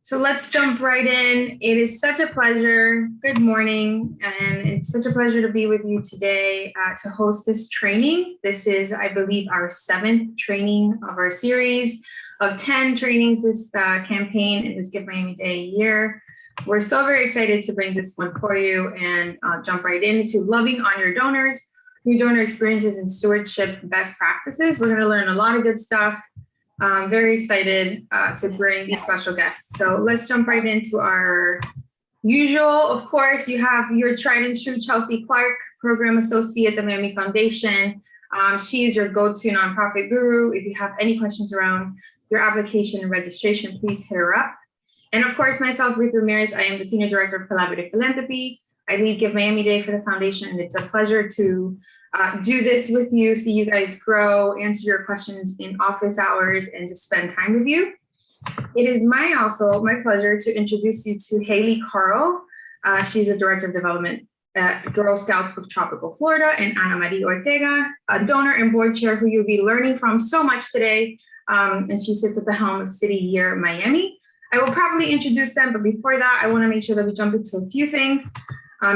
So let's jump right in. It is such a pleasure. Good morning. And it's such a pleasure to be with you today to host this training. This is, I believe, our 7th training of our series of 10 trainings this campaign in this Give Miami Day year. We're so very excited to bring this one for you and jump right into loving on your donors, new donor experiences and stewardship best practices. We're going to learn a lot of good stuff. I'm very excited to bring these special guests. So let's jump right into our usual. Of course, you have your tried and true Chelsea Clark, Program Associate at the Miami Foundation. She is your go-to nonprofit guru. If you have any questions around your application and registration, please hit her up. And of course, myself, Ruth Ramirez, I am the Senior Director of Collaborative Philanthropy. I lead Give Miami Day for the Foundation, and it's a pleasure to do this with you, see you guys grow, answer your questions in office hours, and just spend time with you. It is my pleasure to introduce you to Haley Karl. She's a Director of Development at Girl Scouts of Tropical Florida, and Mari Ortega, a donor and board chair who you'll be learning from so much today. And she sits at the helm of City Year Miami. I will probably introduce them, but before that, I want to make sure that we jump into a few things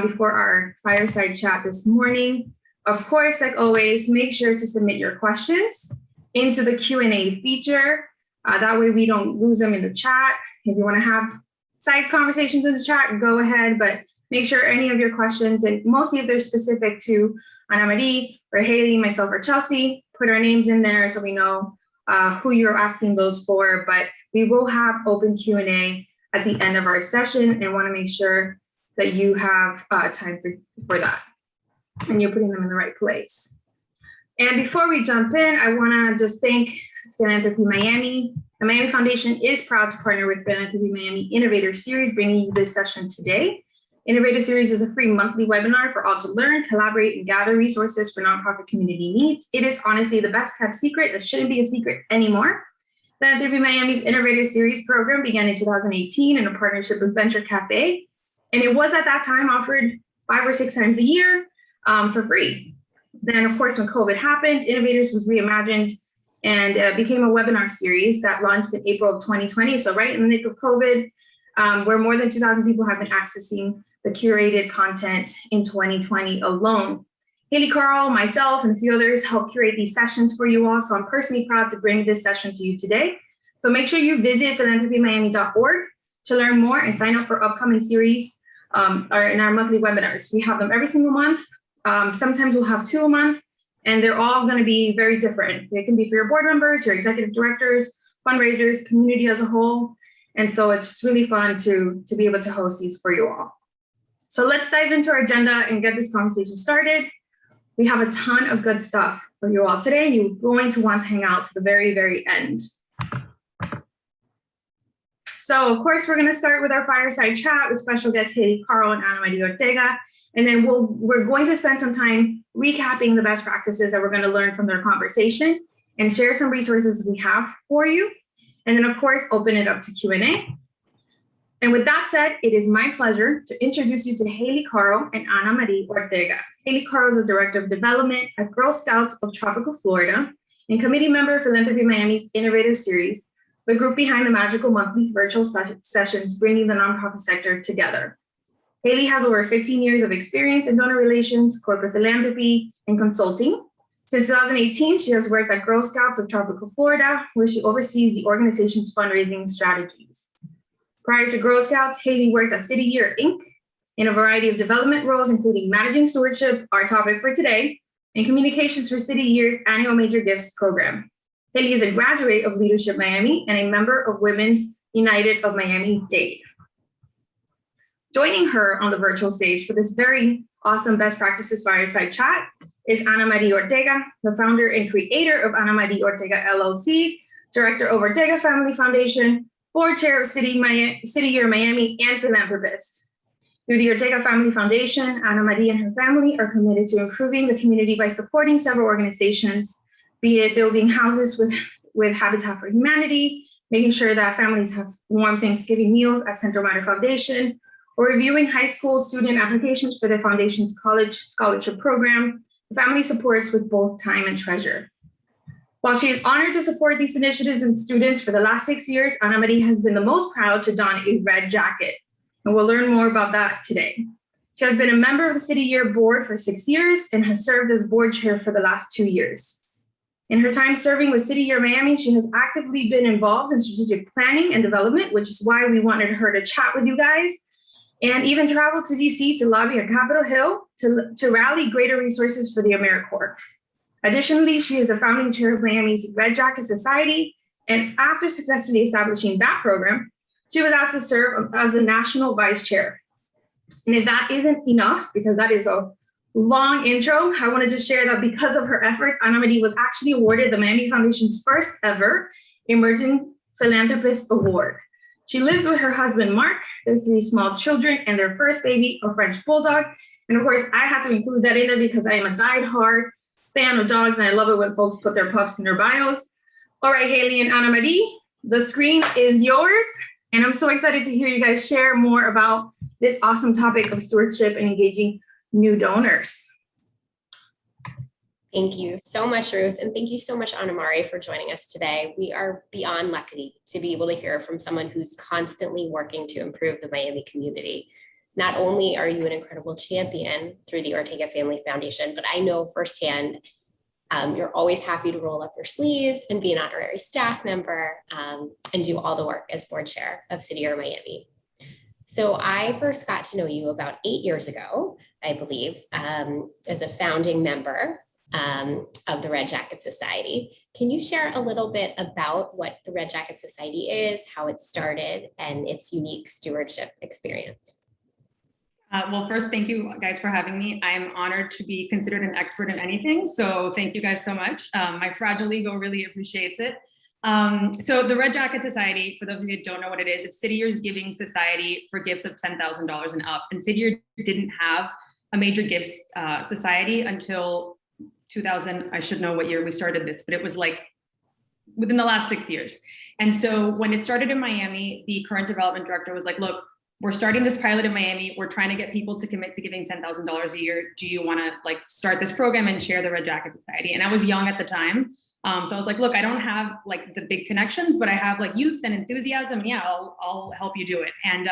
before our fireside chat this morning. Of course, like always, make sure to submit your questions into the Q&A feature. That way we don't lose them in the chat. If you want to have side conversations in the chat, go ahead, but make sure any of your questions, and mostly if they're specific to Ana Marie or Haley, myself, or Chelsea, put our names in there so we know who you're asking those for. But we will have open Q&A at the end of our session and want to make sure that you have time for that and you're putting them in the right place. And before we jump in, I want to just thank PhilanthropyMiami. The Miami Foundation is proud to partner with PhilanthropyMiami Innovators series, bringing you this session today. Innovators series is a free monthly webinar for all to learn, collaborate, and gather resources for nonprofit community needs. It is honestly the best kept secret that shouldn't be a secret anymore. PhilanthropyMiami's Innovators series program began in 2018 in a partnership with Venture Cafe, and it was at that time offered 5 or 6 times a year for free. Then, of course, when COVID happened, Innovators was reimagined and became a webinar series that launched in April of 2020. So right in the nick of COVID, where more than 2,000 people have been accessing the curated content in 2020 alone. Haley Karl, myself, and a few others helped curate these sessions for you all. So I'm personally proud to bring this session to you today. So make sure you visit philanthropymiami.org to learn more and sign up for upcoming series or in our monthly webinars. We have them every single month. Sometimes we'll have 2 a month, and they're all going to be very different. They can be for your board members, your executive directors, fundraisers, community as a whole. And so it's really fun to be able to host these for you all. So let's dive into our agenda and get this conversation started. We have a ton of good stuff for you all today. You're going to want to hang out to the very, very end. So of course, we're going to start with our fireside chat with special guests Haley Karl and Mari Ortega. And then we're going to spend some time recapping the best practices that we're going to learn from their conversation and share some resources we have for you. And then, of course, open it up to Q&A. And with that said, it is my pleasure to introduce you to Haley Karl and Mari Ortega. Haley Karl is the Director of Development at Girl Scouts of Tropical Florida and committee member of PhilanthropyMiami's Innovators series, the group behind the magical monthly virtual sessions bringing the nonprofit sector together. Haley has over 15 years of experience in donor relations, corporate philanthropy, and consulting. Since 2018, she has worked at Girl Scouts of Tropical Florida, where she oversees the organization's fundraising strategies. Prior to Girl Scouts, Haley worked at City Year Inc. in a variety of development roles, including managing stewardship, our topic for today, and communications for City Year's annual Major Gifts program. Haley is a graduate of Leadership Miami and a member of Women's United of Miami-Dade. Joining her on the virtual stage for this very awesome best practices fireside chat is Mari Ortega, the founder and creator of Mari Ortega LLC, director of Ortega Family Foundation, board chair of City Year Miami, and philanthropist. Through the Ortega Family Foundation, Mari and her family are committed to improving the community by supporting several organizations, be it building houses with Habitat for Humanity, making sure that families have warm Thanksgiving meals at Centro Mater Foundation, or reviewing high school student applications for the foundation's college scholarship program. The family supports with both time and treasure. While she is honored to support these initiatives and students for the last 6 years, Ana Maria has been the most proud to don a red jacket. And we'll learn more about that today. She has been a member of the City Year Board for 6 years and has served as board chair for the last 2 years. In her time serving with City Year Miami, she has actively been involved in strategic planning and development, which is why we wanted her to chat with you guys, and even traveled to DC to lobby on Capitol Hill to rally greater resources for the AmeriCorps. Additionally, she is the founding chair of Miami's Red Jacket Society, and after successfully establishing that program, she was asked to serve as the national vice chair. And if that isn't enough, because that is a long intro, I want to just share that because of her efforts, Ana Maria was actually awarded the Miami Foundation's first ever Emerging Philanthropist Award. She lives with her husband, Mark, their 3 small children, and their first baby, a French bulldog. And of course, I had to include that in there because I am a diehard fan of dogs, and I love it when folks put their pups in their bios. All right, Haley and Ana Maria, the screen is yours. And I'm so excited to hear you guys share more about this awesome topic of stewardship and engaging new donors. Thank you so much, Ruth. And thank you so much, Ana Mari, for joining us today. We are beyond lucky to be able to hear from someone who's constantly working to improve the Miami community. Not only are you an incredible champion through the Ortega Family Foundation, but I know firsthand you're always happy to roll up your sleeves and be an honorary staff member and do all the work as board chair of City Year Miami. So I first got to know you about 8 years ago, I believe, as a founding member of the Red Jacket Society. Can you share a little bit about what the Red Jacket Society is, how it started, and its unique stewardship experience? Well, first, thank you guys for having me. I'm honored to be considered an expert in anything. So thank you guys so much. My fragile ego really appreciates it. So the Red Jacket Society, for those of you who don't know what it is, it's City Year's giving society for gifts of $10,000 and up. And City Year didn't have a major gifts society until 2000. I should know what year we started this, but it was like within the last 6 years. And so when it started in Miami, the current development director was like, look, we're starting this pilot in Miami. We're trying to get people to commit to giving $10,000 a year. Do you want to like start this program and share the Red Jacket Society? And I was young at the time. So I was like, look, I don't have like the big connections, but I have like youth and enthusiasm. And yeah, I'll help you do it. And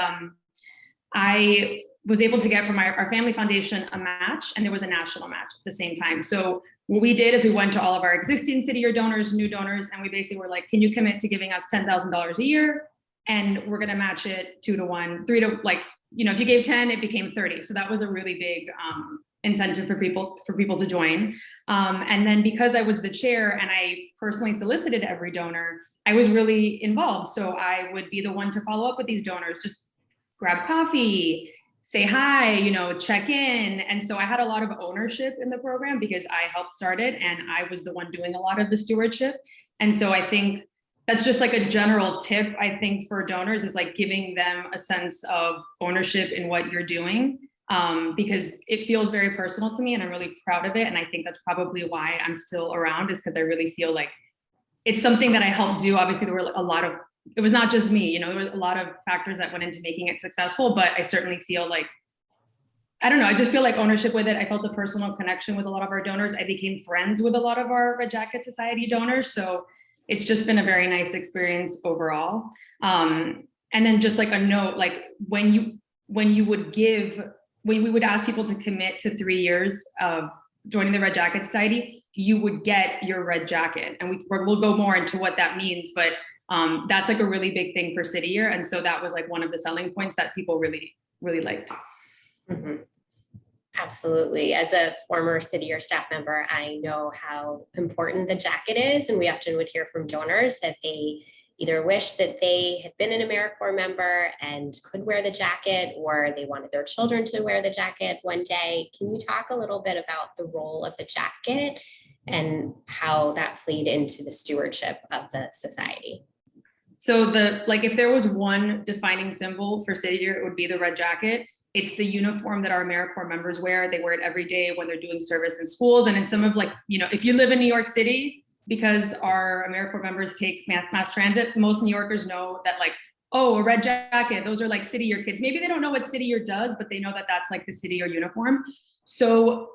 I was able to get from our family foundation a match, and there was a national match at the same time. So what we did is we went to all of our existing City Year donors, new donors, and we basically were like, can you commit to giving us $10,000 a year? And we're going to match it 2 to 1, 3 to like, you know, if you gave 10, it became 30. So that was a really big incentive for people to join. And then because I was the chair and I personally solicited every donor, I was really involved. So I would be the one to follow up with these donors, just grab coffee, say hi, you know, check in. And so I had a lot of ownership in the program because I helped start it and I was the one doing a lot of the stewardship. And so I think that's just like a general tip, I think, for donors is like giving them a sense of ownership in what you're doing, because it feels very personal to me and I'm really proud of it. And I think that's probably why I'm still around, is because I really feel like it's something that I helped do. Obviously, there were a lot of, it was not just me, you know, there was a lot of factors that went into making it successful, but I certainly feel like, I don't know, I just feel like ownership with it. I felt a personal connection with a lot of our donors. I became friends with a lot of our Red Jacket Society donors. So it's just been a very nice experience overall. And then just like a note, like when we would ask people to commit to 3 years of joining the Red Jacket Society, you would get your red jacket. And we'll go more into what that means, but that's like a really big thing for City Year. And so that was like one of the selling points that people really, really liked. Mm-hmm. Absolutely. As a former City Year staff member, I know how important the jacket is. And we often would hear from donors that they either wish that they had been an AmeriCorps member and could wear the jacket, or they wanted their children to wear the jacket one day. Can you talk a little bit about the role of the jacket and how that played into the stewardship of the society? So if there was one defining symbol for City Year, it would be the red jacket. It's the uniform that our AmeriCorps members wear. They wear it every day when they're doing service in schools. And in some of like, you know, if you live in New York City, because our AmeriCorps members take mass transit, most New Yorkers know that like, oh, a red jacket, those are like City Year kids. Maybe they don't know what City Year does, but they know that that's like the City Year uniform. So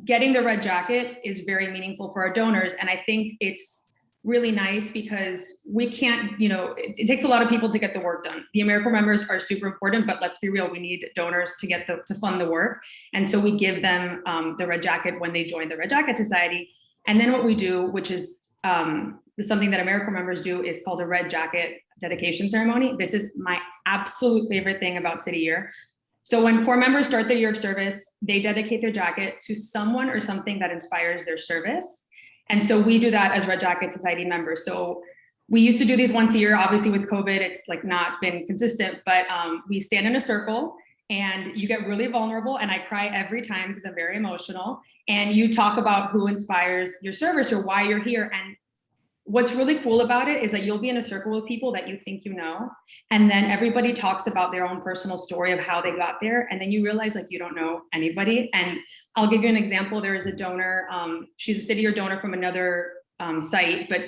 getting the red jacket is very meaningful for our donors. And I think it's really nice because we can't, it takes a lot of people to get the work done. The AmeriCorps members are super important, but let's be real, we need donors to fund the work. And so we give them the red jacket when they join the Red Jacket Society. And then what we do, which is something that AmeriCorps members do, is called a Red Jacket dedication ceremony. This is my absolute favorite thing about City Year. So when Corps members start their year of service, they dedicate their jacket to someone or something that inspires their service. And so we do that as Red Jacket Society members. So we used to do these once a year. Obviously with COVID, it's like not been consistent, but we stand in a circle and you get really vulnerable, and I cry every time because I'm very emotional. And you talk about who inspires your service or why you're here. And what's really cool about it is that you'll be in a circle with people that you think you know, and then everybody talks about their own personal story of how they got there, and then you realize like you don't know anybody. And I'll give you an example. There is a donor, she's a City Year donor from another site, but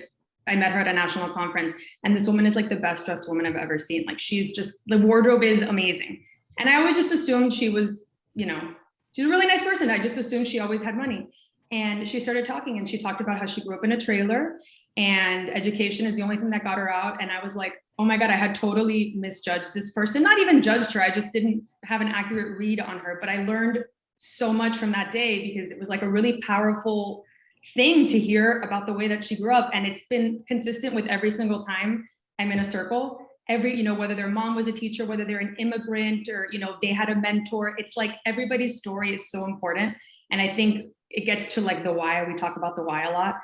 I met her at a national conference, and this woman is like the best dressed woman I've ever seen. Like she's just, the wardrobe is amazing. And I always just assumed she was, she's a really nice person. I just assumed she always had money. And she started talking, and she talked about how she grew up in a trailer and education is the only thing that got her out. And I was like, oh my God, I had totally misjudged this person. Not even judged her. I just didn't have an accurate read on her. But I learned so much from that day because it was like a really powerful thing to hear about the way that she grew up. And it's been consistent with every single time I'm in a circle. Whether their mom was a teacher, whether they're an immigrant or, they had a mentor, it's like everybody's story is so important. And I think it gets to like the why. We talk about the why a lot.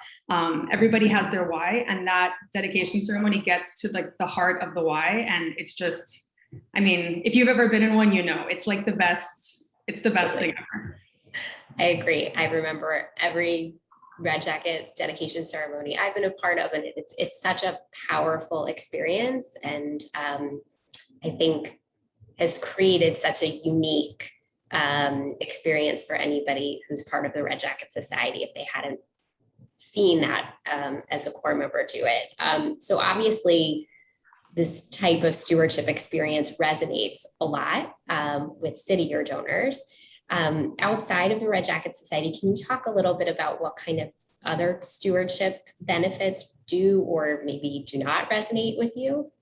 Everybody has their why, and that dedication ceremony gets to like the heart of the why. And it's just, if you've ever been in one, it's like the best, it's the best thing ever. I agree. I remember every Red Jacket dedication ceremony I've been a part of, and it's such a powerful experience. And I think has created such a unique experience for anybody who's part of the Red Jacket Society if they hadn't seen that as a Corps member do it. So obviously this type of stewardship experience resonates a lot with City Year donors. Outside of the Red Jacket Society, can you talk a little bit about what kind of other stewardship benefits do or maybe do not resonate with you?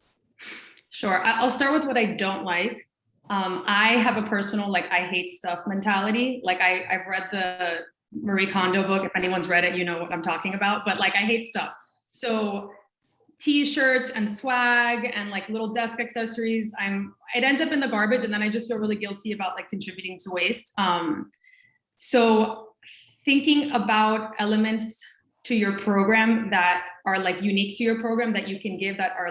Sure. I'll start with what I don't like. I have a personal, I hate stuff mentality. I've read the Marie Kondo book. If anyone's read it, you know what I'm talking about, but I hate stuff. So t-shirts and swag and little desk accessories, it ends up in the garbage, and then I just feel really guilty about contributing to waste. So thinking about elements to your program that are unique to your program that you can give that are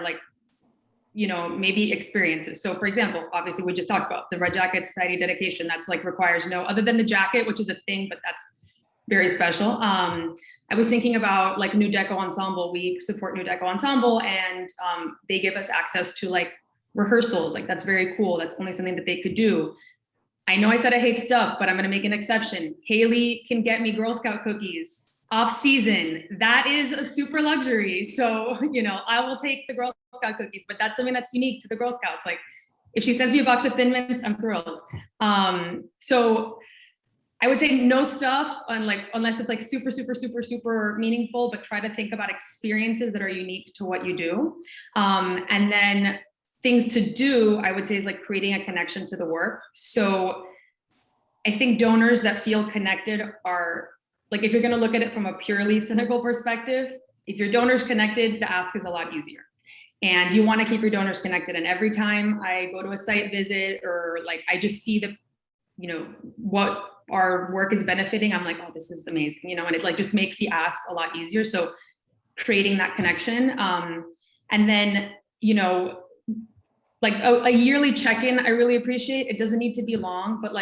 maybe experiences. So for example, obviously we just talked about the Red Jacket Society dedication. That's requires no other than the jacket, which is a thing, but that's very special. I was thinking about New Deco Ensemble. We support New Deco Ensemble, and they give us access to rehearsals. That's very cool. That's only something that they could do. I know I said I hate stuff, but I'm gonna make an exception. Haley can get me Girl Scout cookies off season. That is a super luxury. So, I will take the Girl Scout cookies, but that's something that's unique to the Girl Scouts. If she sends me a box of Thin Mints, I'm thrilled. So I would say no stuff unless it's super, super, super, super meaningful, but try to think about experiences that are unique to what you do. And then things to do, I would say, is creating a connection to the work. So I think donors that feel connected are if you're going to look at it from a purely cynical perspective, if your donor's connected, the ask is a lot easier. And you want to keep your donors connected. And every time I go to a site visit or I just see what our work is benefiting, I'm oh, this is amazing, and it just makes the ask a lot easier. So creating that connection. And then, a yearly check-in, I really appreciate. It doesn't need to be long, but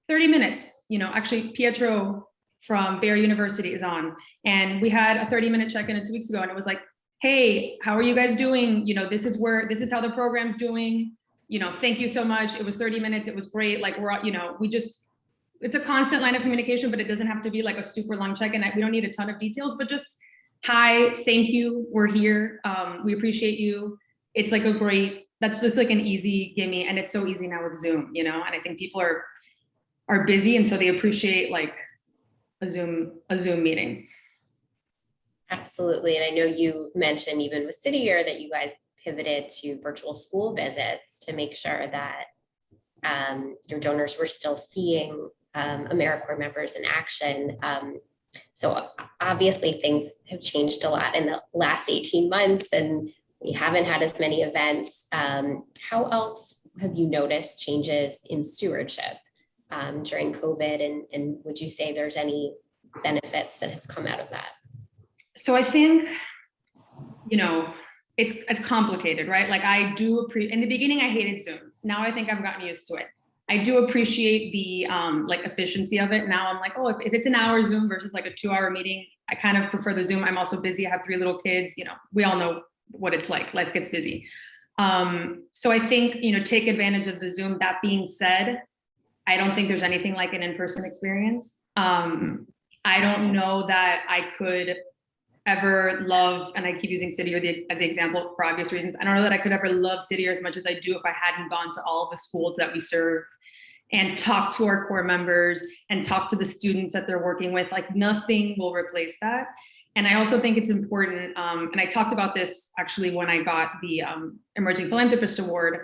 30 minutes, actually Pietro from Bayer University is on, and we had a 30-minute check-in 2 weeks ago, and it was hey, how are you guys doing? This is how the program's doing. Thank you so much. It was 30 minutes. It was great. It's a constant line of communication, but it doesn't have to be a super long check-in. We don't need a ton of details, but just, hi, thank you. We're here. We appreciate you. It's that's just an easy gimme. And it's so easy now with Zoom, and I think people are busy. And so they appreciate a Zoom meeting. Absolutely. And I know you mentioned even with City Year that you guys pivoted to virtual school visits to make sure that your donors were still seeing AmeriCorps members in action. So obviously things have changed a lot in the last 18 months and we haven't had as many events. How else have you noticed changes in stewardship during COVID? And would you say there's any benefits that have come out of that? So I think, it's complicated, right? Like I do in the beginning, I hated Zooms. Now I think I've gotten used to it. I do appreciate the like efficiency of it. Now I'm like, oh, if it's an hour Zoom versus like a 2-hour meeting, I kind of prefer the Zoom. I'm also busy. I have 3 little kids. We all know what it's like. Life gets busy. So I think, take advantage of the Zoom. That being said, I don't think there's anything like an in-person experience. I don't know that I could ever love, and I keep using City Year as the example for obvious reasons. I don't know that I could ever love City Year as much as I do if I hadn't gone to all of the schools that we serve and talk to our core members and talk to the students that they're working with. Like nothing will replace that. And I also think it's important, and I talked about this actually when I got the Emerging Philanthropist Award,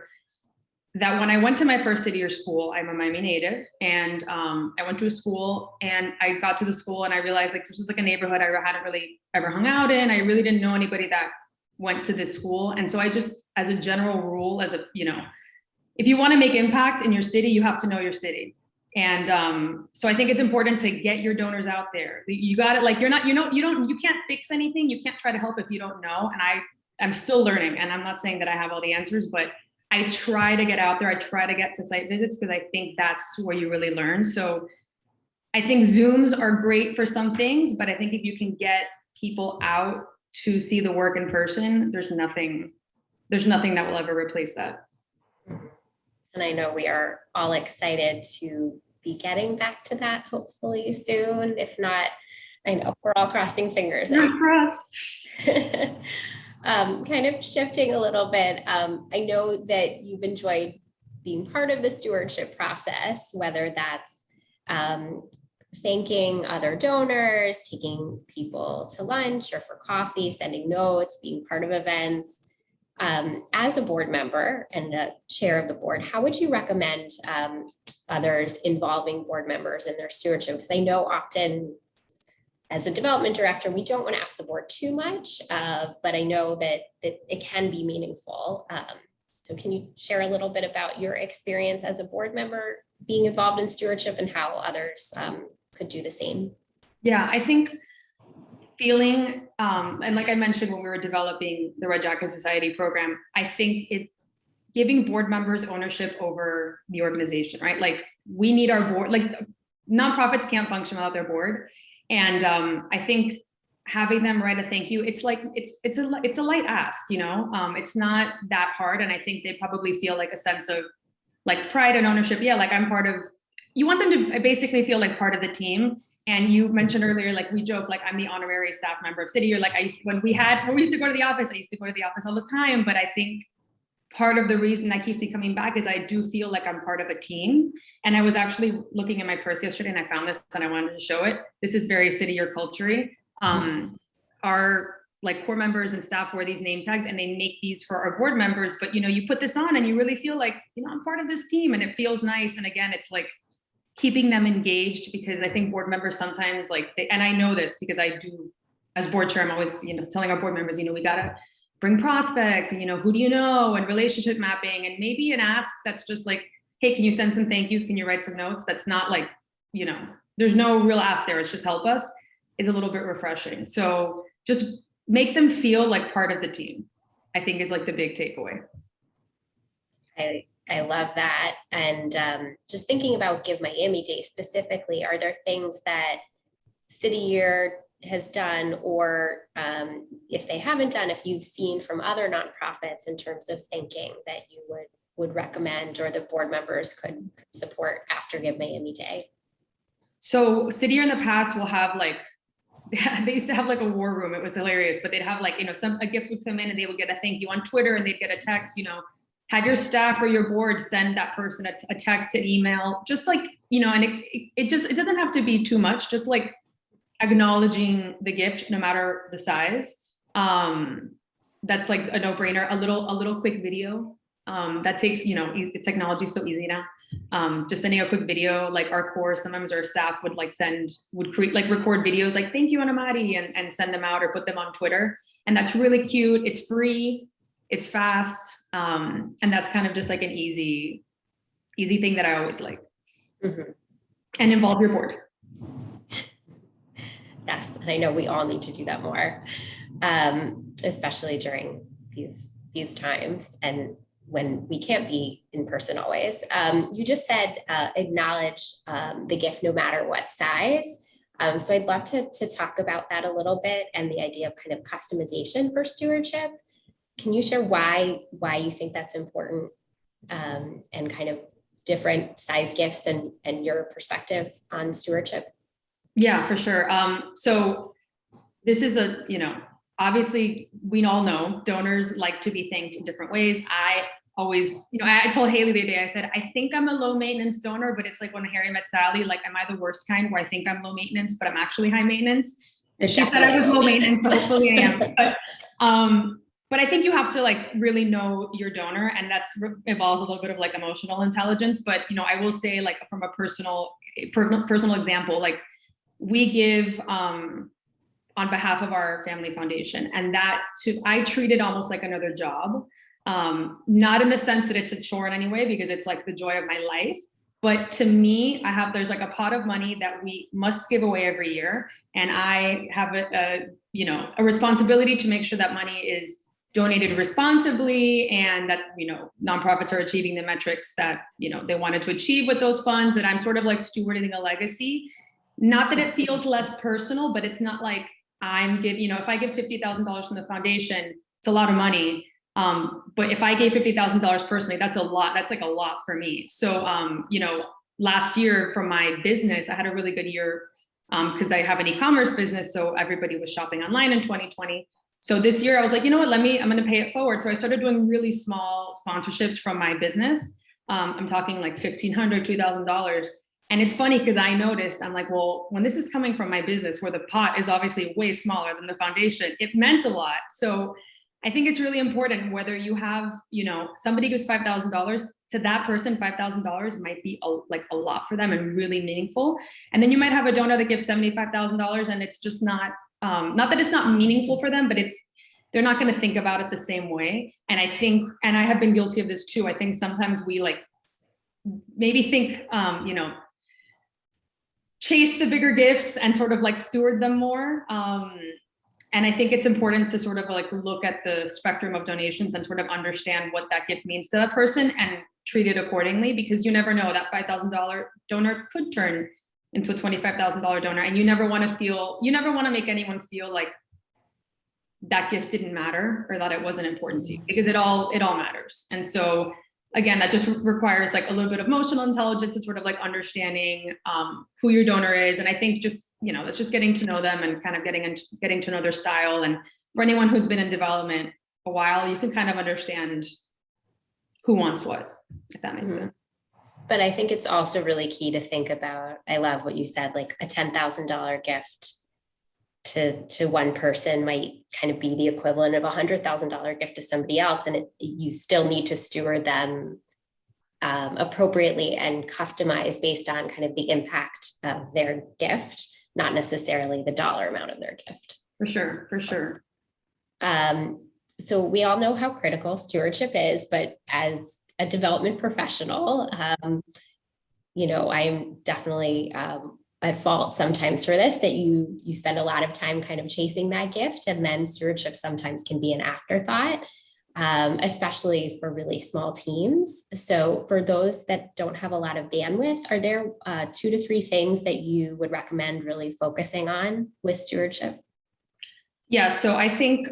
that when I went to my first City Year school, I'm a Miami native, and I went to a school and I got to the school and I realized like this was like a neighborhood I hadn't really ever hung out in. I really didn't know anybody that went to this school. And so I just, as a general rule, if you want to make impact in your city, you have to know your city. And so I think it's important to get your donors out there. You got it. Like you can't fix anything. You can't try to help if you don't know. And I'm still learning, and I'm not saying that I have all the answers, but I try to get out there. I try to get to site visits because I think that's where you really learn. So I think Zooms are great for some things, but I think if you can get people out to see the work in person, there's nothing that will ever replace that. And I know we are all excited to be getting back to that hopefully soon. If not, I know we're all crossing fingers. Fingers crossed. Kind of shifting a little bit, I know that you've enjoyed being part of the stewardship process, whether that's thanking other donors, taking people to lunch or for coffee, sending notes, being part of events. As a board member and the chair of the board, how would you recommend others involving board members in their stewardship? Because I know often as a development director, we don't want to ask the board too much, but I know that it can be meaningful. So can you share a little bit about your experience as a board member being involved in stewardship and how others could do the same? Yeah, I think feeling, and like I mentioned when we were developing the Red Jacket Society program, I think giving board members ownership over the organization, right? Like we need our board, like nonprofits can't function without their board. And I think having them write a thank you, it's a light ask, it's not that hard. And I think they probably feel like a sense of like pride and ownership. Yeah, like I'm part of, you want them to basically feel like part of the team. And you mentioned earlier, like we joke, like I'm the honorary staff member of City Year. Like when we used to go to the office, I used to go to the office all the time. But I think part of the reason that keeps me coming back is I do feel like I'm part of a team. And I was actually looking in my purse yesterday and I found this and I wanted to show it. This is very City Year culture. Our like core members and staff wear these name tags and they make these for our board members. But you put this on and you really feel like, I'm part of this team and it feels nice. And again, it's like keeping them engaged, because I think board members sometimes and I know this because I do as board chair, I'm always, telling our board members, we gotta bring prospects and, who do you know, and relationship mapping, and maybe an ask that's just like, hey, can you send some thank yous? Can you write some notes? That's not like, there's no real ask there. It's just help us, is a little bit refreshing. So just make them feel like part of the team, I think is like the big takeaway. I love that. And just thinking about Give Miami Day specifically, are there things that City Year has done, or if they haven't done, if you've seen from other nonprofits in terms of thinking that you would recommend or the board members could support after Give Miami Day? So City Year in the past will have they used to have like a war room. It was hilarious, but they'd have like, a gift would come in and they would get a thank you on Twitter and they'd get a text, have your staff or your board send that person a text, an email, just like, and it doesn't have to be too much, just like acknowledging the gift, no matter the size. That's like a no-brainer. A little quick video that takes, technology is so easy now. Just sending a quick video, like our core, sometimes our staff would record videos like, thank you, Mari, and send them out or put them on Twitter. And that's really cute. It's free, it's fast. And that's kind of just like an easy thing that I always like. Mm-hmm. And involve your board. Yes, and I know we all need to do that more, especially during these times and when we can't be in person always. You just said acknowledge the gift no matter what size. So I'd love to talk about that a little bit and the idea of kind of customization for stewardship. Can you share why you think that's important and kind of different size gifts and your perspective on stewardship? Yeah, for sure. So this is obviously we all know donors like to be thanked in different ways. I always, I told Haley the other day, I said, I think I'm a low maintenance donor, but it's like when Harry met Sally, like, am I the worst kind where I think I'm low maintenance, but I'm actually high maintenance? And she said I was low maintenance, so hopefully I am. But I think you have to like really know your donor, and that's involves a little bit of like emotional intelligence. But, I will say like from a personal example, like we give, on behalf of our family foundation, and I treat it almost like another job. Not in the sense that it's a chore in any way, because it's like the joy of my life. But to me, there's like a pot of money that we must give away every year. And I have a responsibility to make sure that money is donated responsibly and that, nonprofits are achieving the metrics that, they wanted to achieve with those funds. And I'm sort of like stewarding a legacy. Not that it feels less personal, but it's not like I'm giving, if I give $50,000 from the foundation, it's a lot of money. But if I gave $50,000 personally, that's a lot. That's like a lot for me. So, last year from my business, I had a really good year because I have an e-commerce business. So everybody was shopping online in 2020. So this year I was like, you know what, I'm going to pay it forward. So I started doing really small sponsorships from my business. I'm talking like $1,500, $2,000. And it's funny because I noticed, I'm like, well, when this is coming from my business where the pot is obviously way smaller than the foundation, it meant a lot. So I think it's really important whether you have, somebody gives $5,000 to that person, $5,000 might be a lot for them and really meaningful. And then you might have a donor that gives $75,000 and it's just not that it's not meaningful for them, but they're not going to think about it the same way. And I think, and I have been guilty of this too. I think sometimes we maybe think, chase the bigger gifts and sort of like steward them more. And I think it's important to sort of like look at the spectrum of donations and sort of understand what that gift means to that person and treat it accordingly, because you never know, that $5,000 donor could turn into a $25,000 donor. And you never want to make anyone feel like that gift didn't matter or that it wasn't important to you, because it all matters. And so again, that just requires like a little bit of emotional intelligence and sort of like understanding who your donor is. And I think just, that's just getting to know them and kind of getting to know their style. And for anyone who's been in development a while, you can kind of understand who wants what, if that makes sense. But I think it's also really key to think about, I love what you said, like a $10,000 gift to one person might kind of be the equivalent of a $100,000 gift to somebody else. And you still need to steward them appropriately and customize based on kind of the impact of their gift, not necessarily the dollar amount of their gift. For sure. So we all know how critical stewardship is, but as a development professional, I'm definitely at fault sometimes for this, that you spend a lot of time kind of chasing that gift, and then stewardship sometimes can be an afterthought, especially for really small teams. So for those that don't have a lot of bandwidth, are there 2 to 3 things that you would recommend really focusing on with stewardship? Yeah, so I think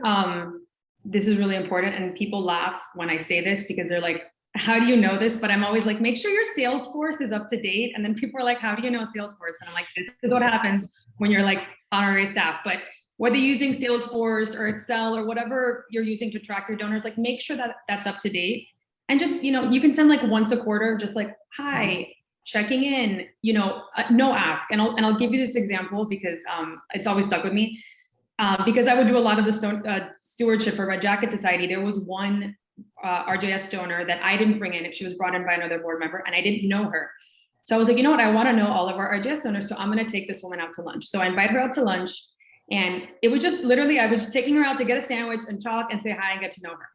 this is really important, and people laugh when I say this because they're like, how do you know this? But I'm always like, make sure your Salesforce is up to date. And then people are like, how do you know Salesforce? And I'm like, this is what happens when you're like honorary staff. But whether you're using Salesforce or Excel or whatever you're using to track your donors, like make sure that that's up to date. And just, you can send like once a quarter, just like, hi, checking in, no ask. And I'll give you this example because it's always stuck with me. Because I would do a lot of the stewardship for Red Jacket Society. There was one RJS donor that I didn't bring in. She was brought in by another board member and I didn't know her. So I was like, you know what? I want to know all of our RJS donors. So I'm going to take this woman out to lunch. So I invite her out to lunch. And it was just literally, I was just taking her out to get a sandwich and talk and say hi and get to know her.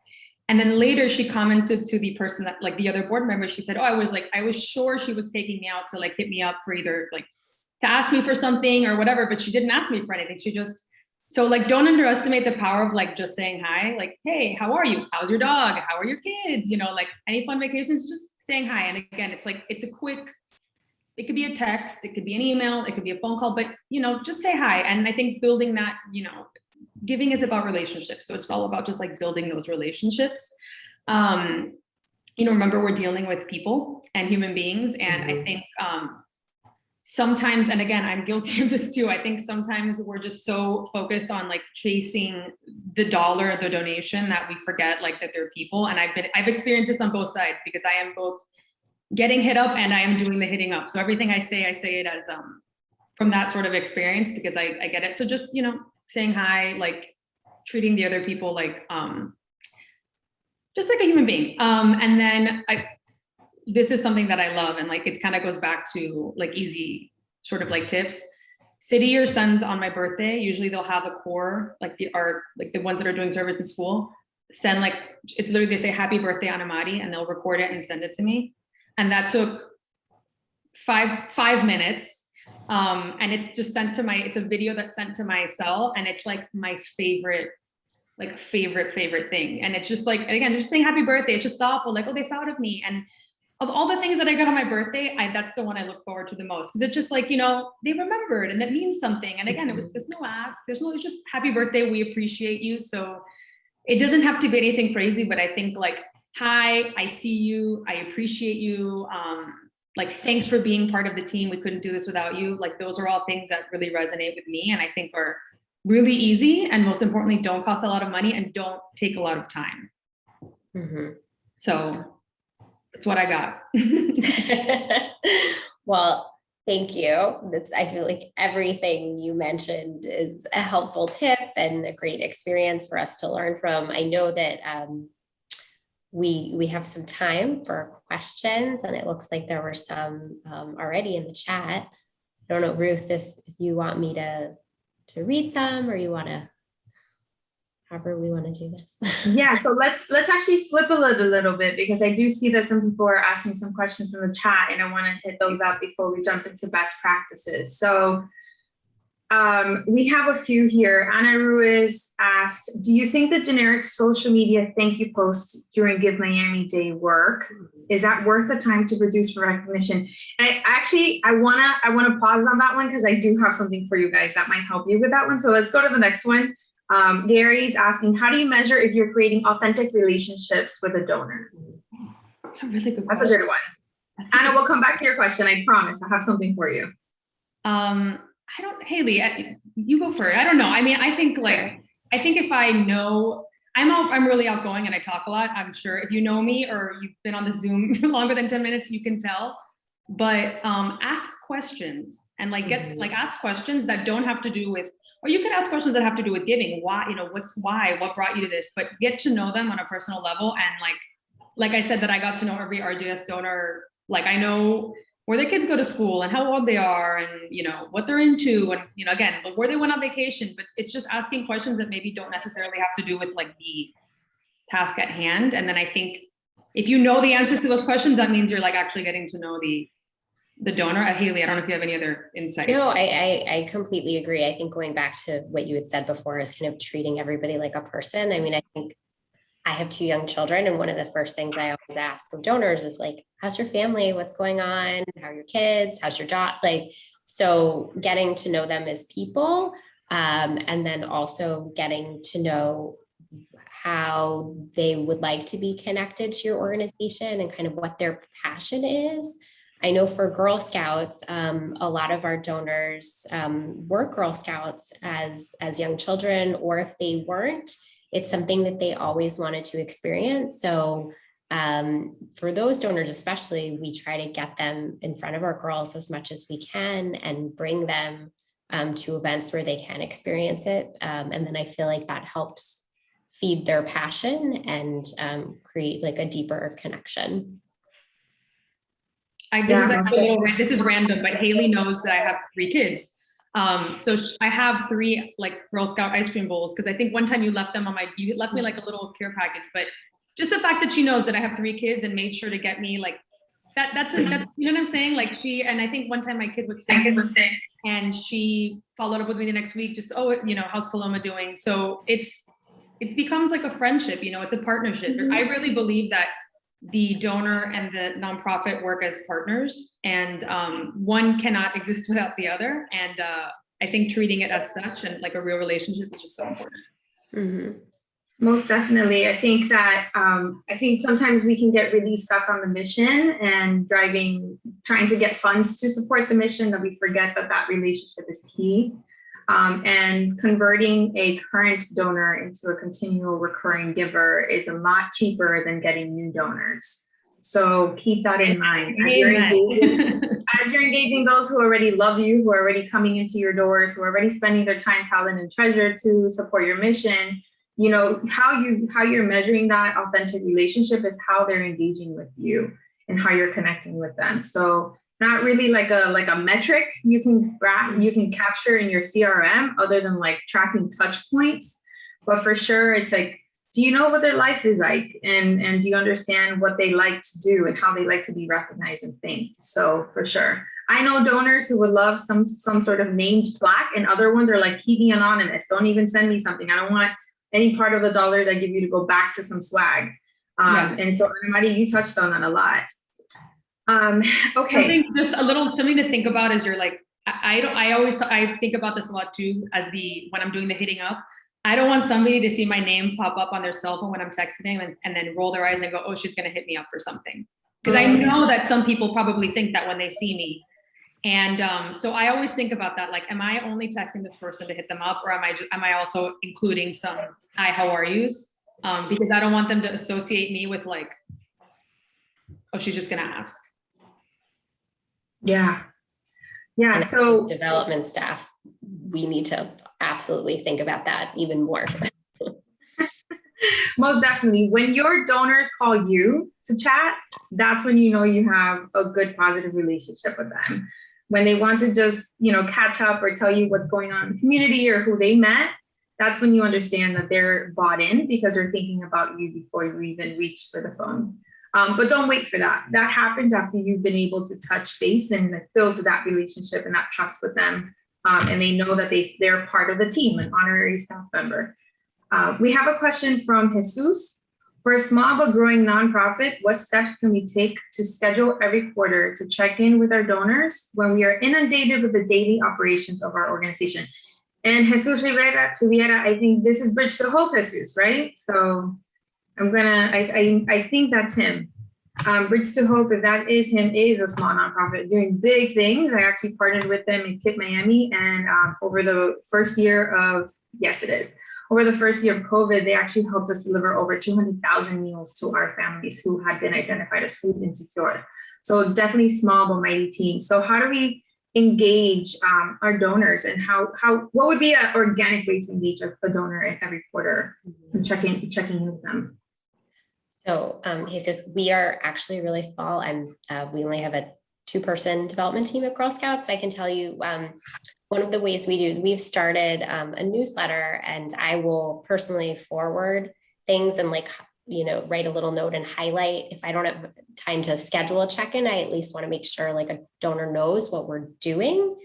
And then later she commented to the person that, like the other board member, she said, oh, I was sure she was taking me out to like hit me up for either like to ask me for something or whatever, but she didn't ask me for anything. So like, don't underestimate the power of like just saying hi, like, hey, how are you? How's your dog? How are your kids? Like any fun vacations, just saying hi. And again, it's like, it's a quick, it could be a text, it could be an email, it could be a phone call, but just say hi. And I think building that, giving is about relationships. So it's all about just like building those relationships. Remember, we're dealing with people and human beings. And I think sometimes, and again, I'm guilty of this too. I think sometimes we're just so focused on like chasing the dollar, the donation, that we forget like that they're people. And I've experienced this on both sides because I am both getting hit up and I am doing the hitting up. So everything I say it as from that sort of experience because I get it. So just, saying hi, like treating the other people like just like a human being. And then this is something that I love, and like it kind of goes back to like easy sort of like tips. City your sons on my birthday. Usually they'll have a core, like the ones that are doing service in school. Send like, it's literally, they say happy birthday Anna Mari, and they'll record it and send it to me. And that took five minutes. And it's just sent to it's a video that's sent to my cell, and it's like my favorite thing. And it's just like, again, just saying happy birthday. It's just thoughtful, like, oh, they thought of me. And of all the things that I got on my birthday, that's the one I look forward to the most. Cause it's just like, they remembered, and that means something. And again, there's no ask, it's just happy birthday. We appreciate you. So it doesn't have to be anything crazy, but I think like, hi, I see you, I appreciate you. Like, thanks for being part of the team. We couldn't do this without you. Like, those are all things that really resonate with me, and I think are really easy, and most importantly, don't cost a lot of money and don't take a lot of time. So that's what I got. Well, thank you. I feel like everything you mentioned is a helpful tip and a great experience for us to learn from. I know that we have some time for questions, and it looks like there were some already in the chat. I don't know, Ruth, if you want me to read some, or you want to, however we want to do this. Yeah, so let's actually flip a little bit, because I do see that some people are asking some questions in the chat, and I want to hit those out before we jump into best practices. So we have a few here. Ana Ruiz asked, do you think the generic social media thank you post during Give Miami Day work? Is that worth the time to produce for recognition? And I wanna pause on that one, because I do have something for you guys that might help you with that one. So let's go to the next one. Gary's asking, how do you measure if you're creating authentic relationships with a donor? That's a really good question. That's a good one. Anna, we'll come back to your question. I promise. I have something for you. Haley, you go first. I don't know. I mean, I think if I know, I'm really outgoing and I talk a lot. I'm sure if you know me or you've been on the Zoom longer than 10 minutes, you can tell. But ask questions and ask questions that don't have to do with, or you can ask questions that have to do with giving. Why, what brought you to this? But get to know them on a personal level. And like I said, that I got to know every RJS donor. Like, I know where their kids go to school and how old they are, and what they're into, and again, where they went on vacation. But it's just asking questions that maybe don't necessarily have to do with like the task at hand. And then I think if you know the answers to those questions, that means you're like actually getting to know the donor. Haley, I don't know if you have any other insight. No, I completely agree. I think going back to what you had said before is kind of treating everybody like a person. I mean, I think I have 2 young children, and one of the first things I always ask of donors is like, how's your family? What's going on? How are your kids? How's your job? So getting to know them as people, and then also getting to know how they would like to be connected to your organization and kind of what their passion is. I know for Girl Scouts, a lot of our donors were Girl Scouts as young children, or if they weren't, it's something that they always wanted to experience. So For those donors, especially, we try to get them in front of our girls as much as we can and bring them to events where they can experience it. And then I feel like that helps feed their passion and create like a deeper connection. This is random, but Haley knows that I have 3 kids. So I have 3 like Girl Scout ice cream bowls, because I think one time you left me like a little care package, but just the fact that she knows that I have 3 kids and made sure to get me like that's you know what I'm saying? Like and I think one time my kid was sick and she followed up with me the next week, just, how's Paloma doing? So it becomes like a friendship, it's a partnership. I really believe that the donor and the nonprofit work as partners, and one cannot exist without the other. And I think treating it as such and like a real relationship is just so important. Mm-hmm. Most definitely. I think that sometimes we can get really stuck on the mission and trying to get funds to support the mission, that we forget that relationship is key. And converting a current donor into a continual recurring giver is a lot cheaper than getting new donors. So keep that in mind as you're engaging those who already love you, who are already coming into your doors, who are already spending their time, talent, and treasure to support your mission. How you're measuring that authentic relationship is how they're engaging with you and how you're connecting with them. So it's not really like a metric you can capture in your CRM other than like tracking touch points. But for sure, it's like, do you know what their life is like? And do you understand what they like to do and how they like to be recognized and thanked? So for sure. I know donors who would love some sort of named plaque, and other ones are like, keep me anonymous. Don't even send me something. I don't want any part of the dollars I give you to go back to some swag. And so, Mari, you touched on that a lot. Okay. Something to think about is I think about this a lot too, when I'm doing the hitting up. I don't want somebody to see my name pop up on their cell phone when I'm texting them and then roll their eyes and go, oh, she's going to hit me up for something. Because I know that some people probably think that when they see me. And so I always think about that. Like, am I only texting this person to hit them up, or am I also including some hi, how are yous? Because I don't want them to associate me with like, oh, she's just going to ask. Yeah. Yeah. And so development staff, we need to absolutely think about that even more. Most definitely. When your donors call you to chat, that's when you know you have a good, positive relationship with them. When they want to just, catch up or tell you what's going on in the community or who they met, that's when you understand that they're bought in because they're thinking about you before you even reach for the phone. But don't wait for that. That happens after you've been able to touch base and build that relationship and that trust with them. And they know that they're part of the team, an honorary staff member. We have a question from Jesus. For a small but growing nonprofit, what steps can we take to schedule every quarter to check in with our donors when we are inundated with the daily operations of our organization? And Jesus Rivera, I think this is Bridge to Hope, Jesus, right? So I think that's him. Bridge to Hope, if that is him, is a small nonprofit doing big things. I actually partnered with them in Miami, and over the first year of COVID, they actually helped us deliver over 200,000 meals to our families who had been identified as food insecure. So definitely small but mighty team. So how do we engage our donors, and what would be an organic way to engage a donor in every quarter and checking in with them? So he says, we are actually really small, and we only have a 2-person development team at Girl Scouts. So I can tell you one of the ways we do is we've started a newsletter, and I will personally forward things and write a little note and highlight. If I don't have time to schedule a check-in, I at least want to make sure like a donor knows what we're doing.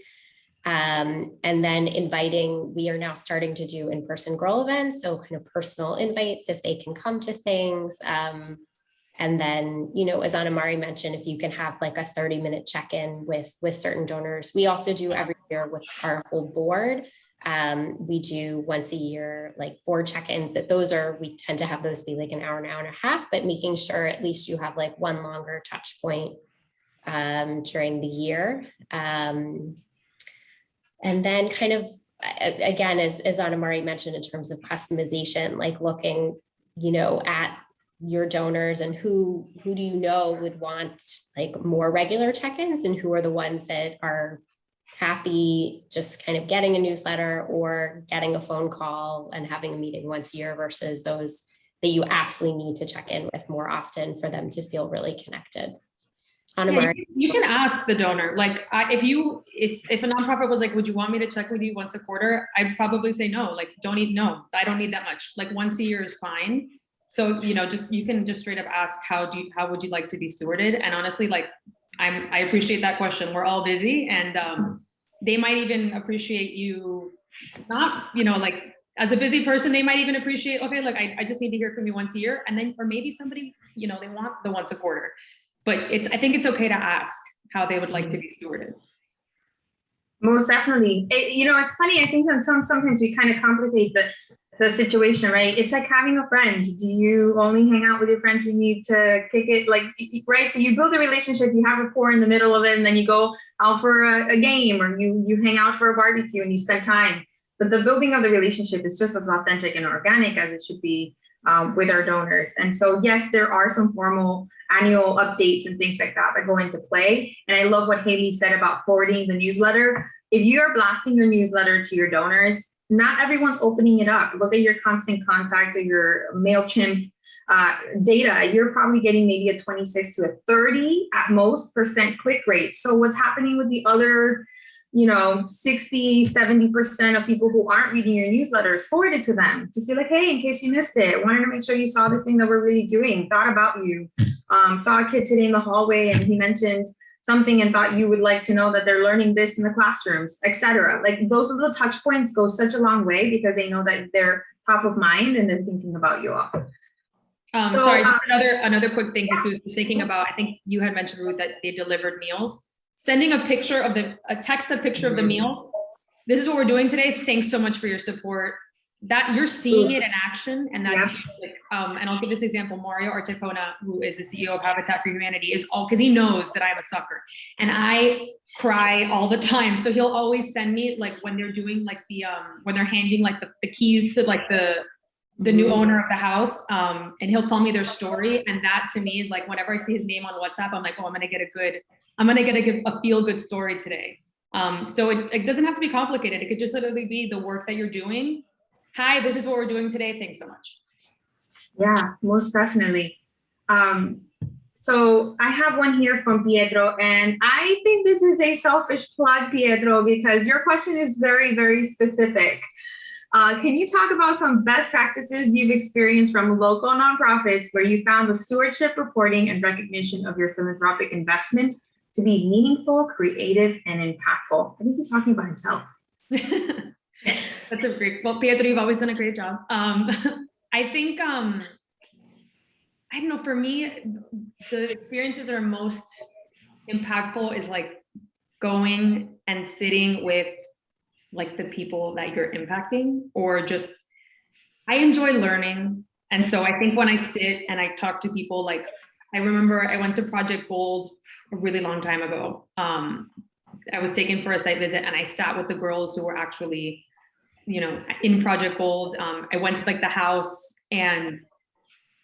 And then we are now starting to do in-person girl events. So kind of personal invites if they can come to things. And then, as Mari mentioned, if you can have like a 30-minute check-in with certain donors. We also do every year with our whole board. We do once a year, like board check-ins we tend to have those be like an hour and a half, but making sure at least you have like one longer touch point during the year. And then kind of, again, as Mari mentioned, in terms of customization, like looking, at your donors, and who do you know would want like more regular check-ins, and who are the ones that are happy just kind of getting a newsletter or getting a phone call and having a meeting once a year, versus those that you absolutely need to check in with more often for them to feel really connected? Yeah, you can ask the donor. Like, if a nonprofit was like, would you want me to check with you once a quarter? I'd probably say no. Like, no, I don't need that much. Like, once a year is fine. So, you can just straight up ask, how would you like to be stewarded? And honestly, like, I appreciate that question. We're all busy, and they might even appreciate you not, like, as a busy person, they might even appreciate, okay, look, I just need to hear from you once a year. And then, or maybe somebody, they want the once a quarter. But I think it's okay to ask how they would like to be stewarded. Most definitely. It's funny. I think that sometimes we kind of complicate the situation, right? It's like having a friend. Do you only hang out with your friends when you need to kick it? Like, right? So you build a relationship, you have rapport in the middle of it, and then you go out for a game, or you hang out for a barbecue and you spend time. But the building of the relationship is just as authentic and organic as it should be with our donors. And so, yes, there are some formal annual updates and things like that go into play. And I love what Haley said about forwarding the newsletter. If you are blasting your newsletter to your donors, not everyone's opening it up. Look at your constant contact or your MailChimp data. You're probably getting maybe a 26 to a 30 at most % click rate. So what's happening with the other 60, 70% of people who aren't reading your newsletters? Forward it to them. Just be like, hey, in case you missed it, wanted to make sure you saw this thing that we're really doing, thought about you. Saw a kid today in the hallway and he mentioned something and thought you would like to know that they're learning this in the classrooms, etc. Like, those little touch points go such a long way because they know that they're top of mind and they're thinking about you all. Sorry, another quick thing, because I was thinking about, I think you had mentioned, Ruth, that they delivered meals. Sending a picture of a picture of the meals. This is what we're doing today. Thanks so much for your support. That you're seeing it in action, and that's huge. Like, and I'll give this example. Mari Ortega, who is the CEO of Habitat for Humanity, is all, because he knows that I'm a sucker and I cry all the time. So he'll always send me, like, when they're doing like when they're handing like the keys to like the new owner of the house, and he'll tell me their story. And that to me is like, whenever I see his name on WhatsApp, I'm like, oh, I'm gonna get a feel good story today. So it doesn't have to be complicated. It could just literally be the work that you're doing. Hi, this is what we're doing today. Thanks so much. Yeah, most definitely. So I have one here from Pietro, and I think this is a selfish plug, Pietro, because your question is very, very specific. Can you talk about some best practices you've experienced from local nonprofits where you found the stewardship, reporting, and recognition of your philanthropic investment to be meaningful, creative, and impactful? I think he's talking about himself. That's a great, well, Pietro, you've always done a great job. I think, I don't know, for me, the experiences that are most impactful is like going and sitting with like the people that you're impacting, or just, I enjoy learning. And so I think when I sit and I talk to people, like, I remember I went to Project Gold a really long time ago. I was taken for a site visit and I sat with the girls who were actually, in Project Gold. I went to like the house, and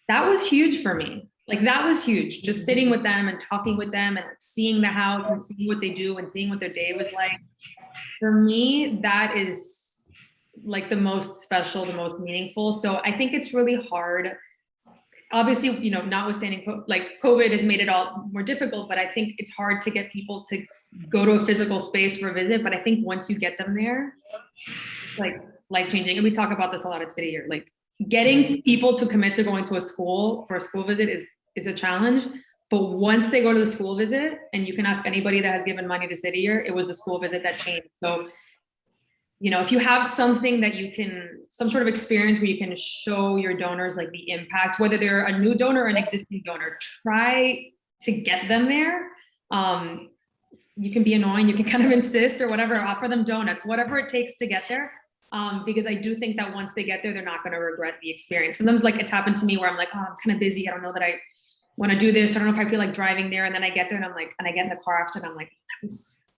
that was huge for me. Like, that was huge, just sitting with them and talking with them and seeing the house and seeing what they do and seeing what their day was like. For me, that is like the most special, the most meaningful. So I think it's really hard. Obviously, notwithstanding, like COVID has made it all more difficult, but I think it's hard to get people to go to a physical space for a visit. But I think once you get them there, like, life-changing. And we talk about this a lot at City Year, like getting people to commit to going to a school for a school visit is a challenge. But once they go to the school visit, and you can ask anybody that has given money to City Year, it was the school visit that changed. So, if you have something that some sort of experience where you can show your donors like the impact, whether they're a new donor or an existing donor, try to get them there. You can be annoying, you can kind of insist or whatever, offer them donuts, whatever it takes to get there. Because I do think that once they get there, they're not going to regret the experience. Sometimes, like, it's happened to me where I'm like, oh, I'm kind of busy. I don't know that I want to do this. I don't know if I feel like driving there. And then I get there and I'm like, and I get in the car after and I'm like,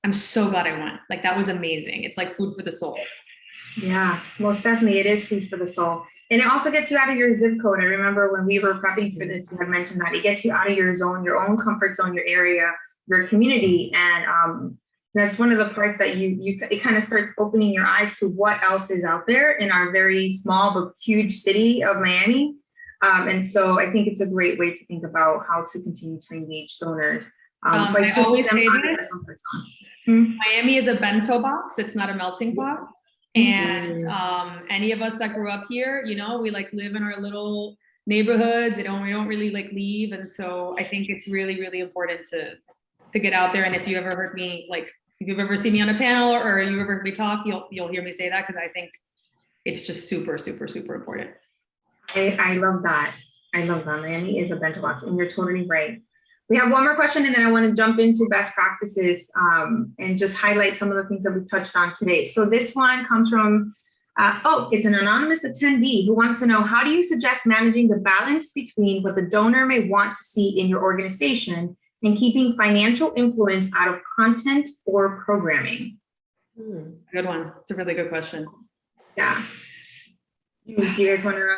I'm so glad I went. Like, that was amazing. It's like food for the soul. Yeah, most definitely. It is food for the soul. And it also gets you out of your zip code. I remember when we were prepping for this, you had mentioned that it gets you out of your zone, your own comfort zone, your area, your community. And that's one of the parts that it kind of starts opening your eyes to what else is out there in our very small but huge city of Miami. And so I think it's a great way to think about how to continue to engage donors. I always say this, Miami is a bento box. It's not a melting pot. And any of us that grew up here, you know, we like live in our little neighborhoods. We don't really like leave. And so I think it's really, really important to get out there. And if you ever heard me, like if you've ever seen me on a panel or you ever heard me talk, you'll hear me say that, because I think it's just super, super, super important. I love that. I love that. Miami is a bento box, and you're totally right. We have one more question, and then I want to jump into best practices and just highlight some of the things that we touched on today. So this one comes from, it's an anonymous attendee who wants to know, how do you suggest managing the balance between what the donor may want to see in your organization and keeping financial influence out of content or programming? Good one. It's a really good question. Yeah. Do you guys want to?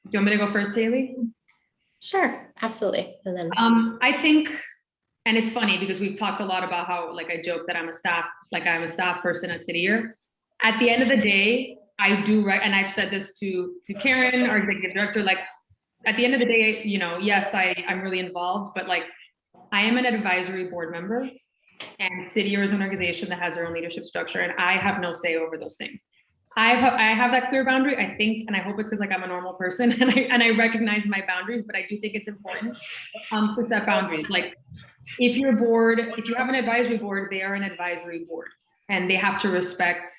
Do you want me to go first, Haley? Sure, absolutely. And then I think, and it's funny because we've talked a lot about how, like, I joke that I'm a staff person at City Year. At the end of the day, I do, and I've said this to Karen, our executive director, like, at the end of the day, you know, yes, I'm really involved, but like, I am an advisory board member, and City Year is an organization that has their own leadership structure, and I have no say over those things. I have that clear boundary, I think, and I hope it's because like I'm a normal person and I recognize my boundaries, but I do think it's important to set boundaries. Like if you have an advisory board, they are an advisory board and they have to respect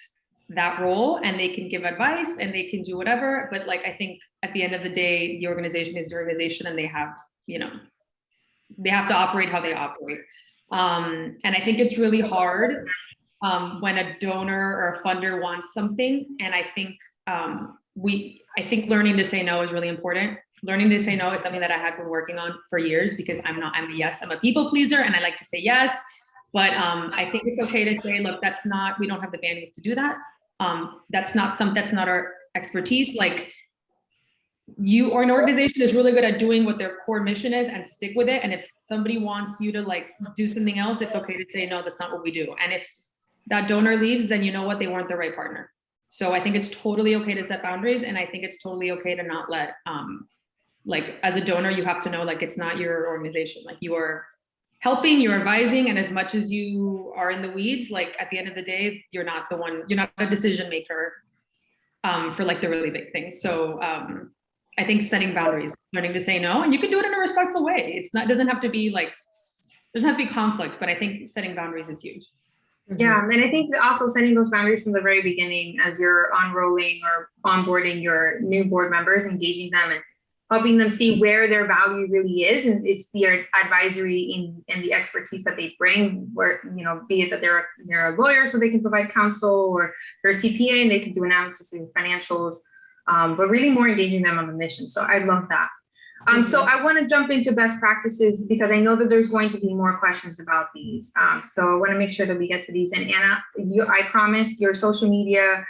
that role, and they can give advice and they can do whatever. But like, I think at the end of the day, the organization is the organization, and they have to operate how they operate. And I think it's really hard when a donor or a funder wants something. And I think learning to say no is really important. Learning to say no is something that I have been working on for years, because I'm a people pleaser and I like to say yes, but I think it's okay to say, look, we don't have the bandwidth to do that. That's not our expertise. Like or an organization is really good at doing what their core mission is and stick with it. And if somebody wants you to like do something else, it's okay to say, no, that's not what we do. And if that donor leaves, then you know what, they weren't the right partner. So I think it's totally okay to set boundaries. And I think it's totally okay to not let, like as a donor, you have to know, like, it's not your organization. Like you are helping, you're advising. And as much as you are in the weeds, like at the end of the day, you're not a decision maker for like the really big things. So I think setting boundaries, learning to say no, and you can do it in a respectful way. Doesn't have to be conflict, but I think setting boundaries is huge. Yeah, and I think also setting those boundaries from the very beginning as you're unrolling or onboarding your new board members, engaging them and helping them see where their value really is. And it's the advisory and the expertise that they bring, where, you know, be it that they're a lawyer so they can provide counsel, or they're a CPA and they can do analysis of financials, but really more engaging them on the mission. So I love that. So I want to jump into best practices because I know that there's going to be more questions about these. So I want to make sure that we get to these. And Anna, I promise your social media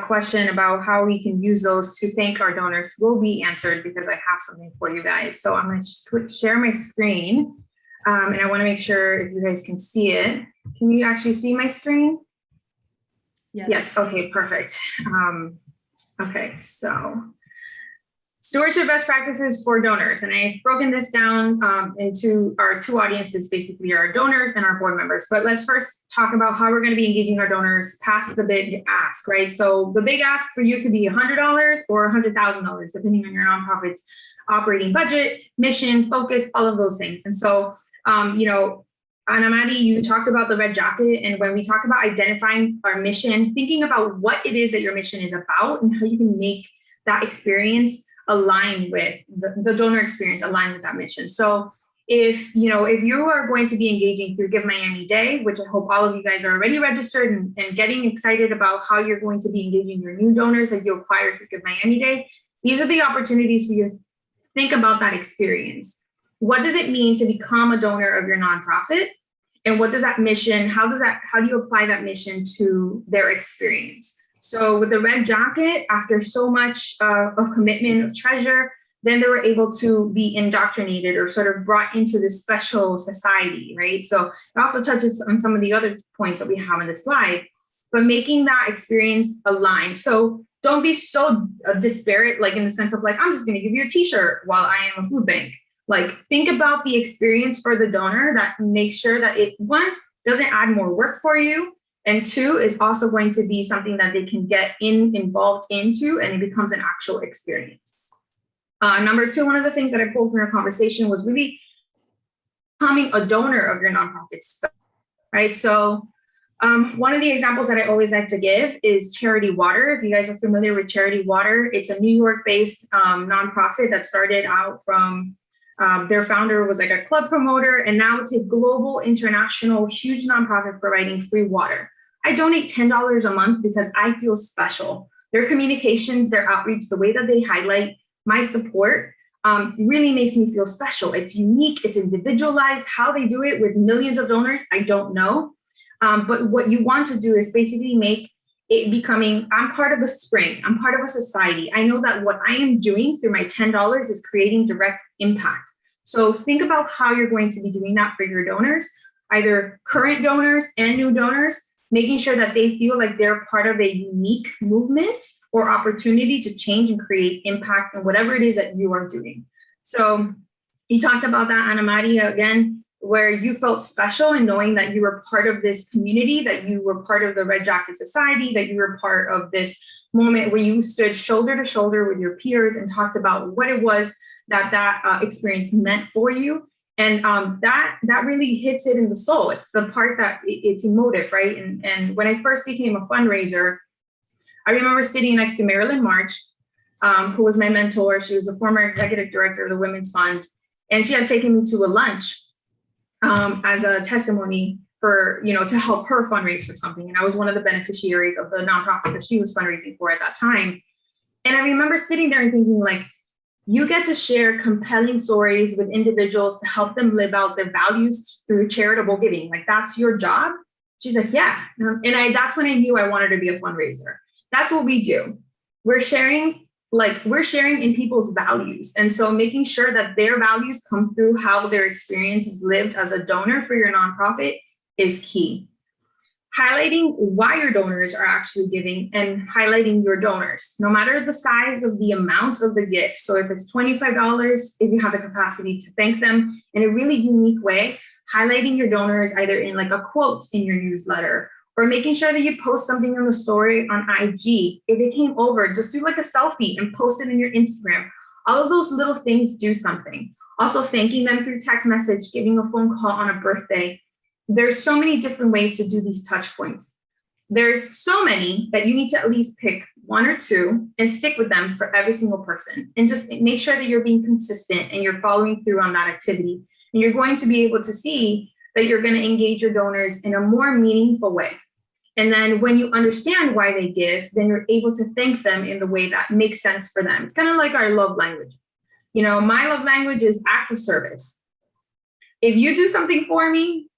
question about how we can use those to thank our donors will be answered, because I have something for you guys. So I'm going to just share my screen, and I want to make sure if you guys can see it. Can you actually see my screen? Yes. Okay, perfect. Okay, so stewardship best practices for donors. And I've broken this down into our two audiences, basically our donors and our board members. But let's first talk about how we're going to be engaging our donors past the big ask, right? So the big ask for you could be $100 or $100,000, depending on your nonprofit's operating budget, mission, focus, all of those things. And so, Ana Mari, you talked about the red jacket. And when we talk about identifying our mission, thinking about what it is that your mission is about and how you can make that experience align with the donor experience, align with that mission. So if you are going to be engaging through Give Miami Day, which I hope all of you guys are already registered and getting excited about how you're going to be engaging your new donors that you acquire through Give Miami Day, these are the opportunities for you to think about that experience. What does it mean to become a donor of your nonprofit? And what does that mission, how do you apply that mission to their experience? So with the red jacket, after so much of commitment, of treasure, then they were able to be indoctrinated or sort of brought into this special society, right? So it also touches on some of the other points that we have in the slide, but making that experience align. So don't be so disparate, like in the sense of like, I'm just going to give you a t-shirt while I am a food bank. Like, think about the experience for the donor that makes sure that it, one, doesn't add more work for you, and two, is also going to be something that they can get involved into, and it becomes an actual experience. Number two, one of the things that I pulled from your conversation was really becoming a donor of your nonprofit, right? So one of the examples that I always like to give is Charity Water. If you guys are familiar with Charity Water, it's a New York-based nonprofit that started out from their founder was like a club promoter, and now it's a global, international, huge nonprofit providing free water. I donate $10 a month because I feel special. Their communications, their outreach, the way that they highlight my support really makes me feel special. It's unique, it's individualized. How they do it with millions of donors, I don't know. But what you want to do is basically make it becoming, I'm part of a spring, I'm part of a society. I know that what I am doing through my $10 is creating direct impact. So think about how you're going to be doing that for your donors, either current donors and new donors, making sure that they feel like they're part of a unique movement or opportunity to change and create impact in whatever it is that you are doing. So you talked about that, Ana Maria, again, where you felt special in knowing that you were part of this community, that you were part of the Red Jacket Society, that you were part of this moment where you stood shoulder to shoulder with your peers and talked about what it was that experience meant for you. And that really hits it in the soul. It's the part that it's emotive, right? And when I first became a fundraiser, I remember sitting next to Marilyn March, who was my mentor. She was the former executive director of the Women's Fund. And she had taken me to a lunch as a testimony for, to help her fundraise for something. And I was one of the beneficiaries of the nonprofit that she was fundraising for at that time. And I remember sitting there and thinking, like, you get to share compelling stories with individuals to help them live out their values through charitable giving. Like, that's your job. She's like, yeah. And that's when I knew I wanted to be a fundraiser. That's what we do. We're sharing in people's values. And so making sure that their values come through how their experience is lived as a donor for your nonprofit is key. Highlighting why your donors are actually giving and highlighting your donors, no matter the size of the amount of the gift. So if it's $25, if you have the capacity to thank them in a really unique way, highlighting your donors either in like a quote in your newsletter or making sure that you post something on the story on IG. If it came over, just do like a selfie and post it in your Instagram. All of those little things do something. Also thanking them through text message, giving a phone call on a birthday. There's so many different ways to do these touch points. There's so many that you need to at least pick one or two and stick with them for every single person. And just make sure that you're being consistent and you're following through on that activity. And you're going to be able to see that you're going to engage your donors in a more meaningful way. And then when you understand why they give, then you're able to thank them in the way that makes sense for them. It's kind of like our love language. My love language is acts of service. If you do something for me,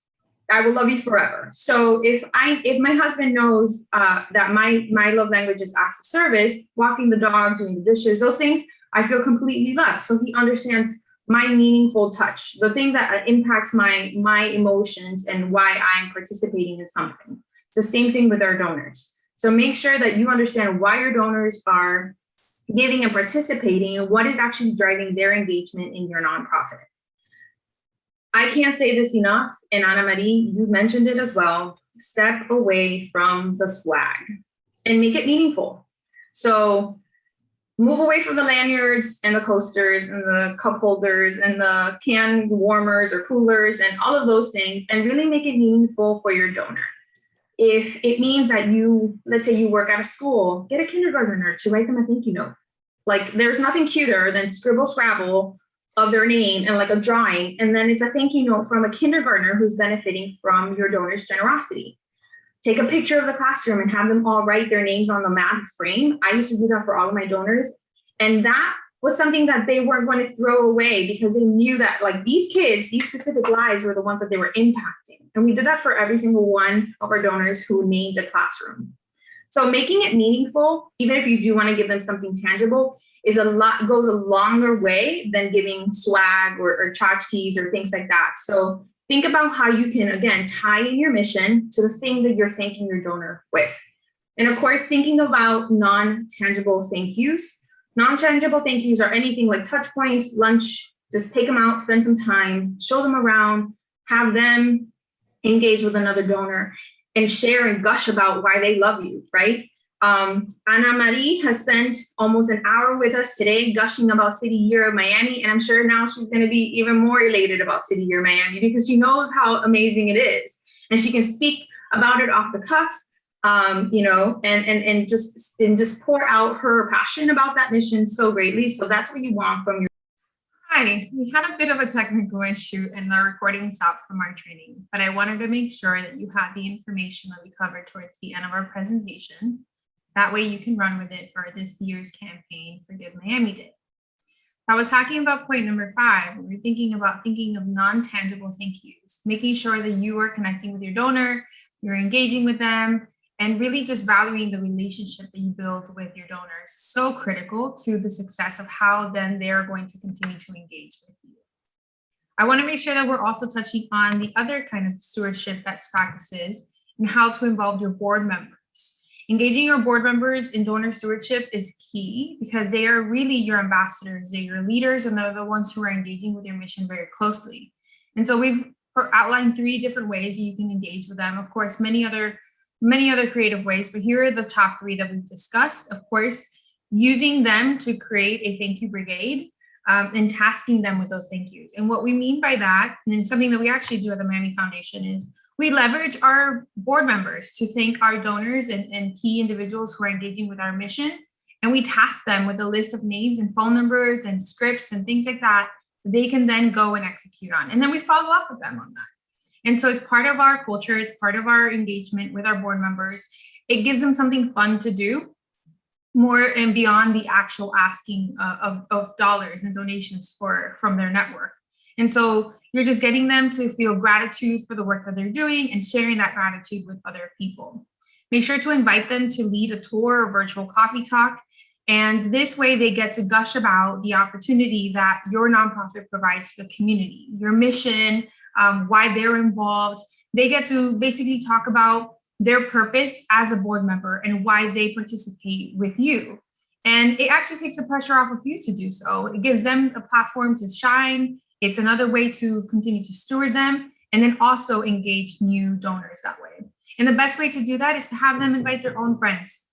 I will love you forever. So if my husband knows that my love language is acts of service, walking the dog, doing the dishes, those things, I feel completely loved. So he understands my meaningful touch, the thing that impacts my emotions and why I'm participating in something. It's the same thing with our donors. So make sure that you understand why your donors are giving and participating and what is actually driving their engagement in your nonprofit. I can't say this enough, and Ana Marie, you mentioned it as well, step away from the swag and make it meaningful. So move away from the lanyards and the coasters and the cup holders and the can warmers or coolers and all of those things, and really make it meaningful for your donor. If it means that let's say you work at a school, get a kindergartner to write them a thank you note. Like, there's nothing cuter than scribble scrabble of their name and like a drawing, and then it's a thank you note from a kindergartner who's benefiting from your donor's generosity. Take a picture of the classroom and have them all write their names on the mat frame. I used to do that for all of my donors, and that was something that they weren't going to throw away because they knew that, like, these kids, these specific lives were the ones that they were impacting. And we did that for every single one of our donors who named a classroom. So making it meaningful, even if you do want to give them something tangible, goes a longer way than giving swag or tchotchkes or things like that. So think about how you can, again, tie in your mission to the thing that you're thanking your donor with. And of course, thinking about non-tangible thank yous. Non-tangible thank yous are anything like touch points, lunch, just take them out, spend some time, show them around, have them engage with another donor and share and gush about why they love you, right? Ana Marie has spent almost an hour with us today gushing about City Year of Miami, and I'm sure now she's going to be even more elated about City Year of Miami because she knows how amazing it is, and she can speak about it off the cuff, and just pour out her passion about that mission so greatly. So that's what you want from your. Hi, we had a bit of a technical issue and the recording stopped from our training, but I wanted to make sure that you had the information that we covered towards the end of our presentation. That way you can run with it for this year's campaign for Give Miami Day. I was talking about point number 5. We're thinking of non-tangible thank yous, making sure that you are connecting with your donor, you're engaging with them, and really just valuing the relationship that you build with your donors. So critical to the success of how then they're going to continue to engage with you. I want to make sure that we're also touching on the other kind of stewardship best practices and how to involve your board members. Engaging your board members in donor stewardship is key because they are really your ambassadors, they're your leaders, and they're the ones who are engaging with your mission very closely. And so we've outlined 3 different ways you can engage with them. Of course, many other creative ways, but here are the top 3 that we've discussed. Of course, using them to create a thank you brigade and tasking them with those thank yous. And what we mean by that, and something that we actually do at the Miami Foundation, is we leverage our board members to thank our donors and key individuals who are engaging with our mission. And we task them with a list of names and phone numbers and scripts and things like that they can then go and execute on. And then we follow up with them on that. And so it's part of our culture, it's part of our engagement with our board members. It gives them something fun to do more and beyond the actual asking of dollars and donations from their network. And so you're just getting them to feel gratitude for the work that they're doing and sharing that gratitude with other people. Make sure to invite them to lead a tour or virtual coffee talk. And this way they get to gush about the opportunity that your nonprofit provides to the community, your mission, why they're involved. They get to basically talk about their purpose as a board member and why they participate with you. And it actually takes the pressure off of you to do so. It gives them a platform to shine. It's another way to continue to steward them and then also engage new donors that way. And the best way to do that is to have them invite their own friends.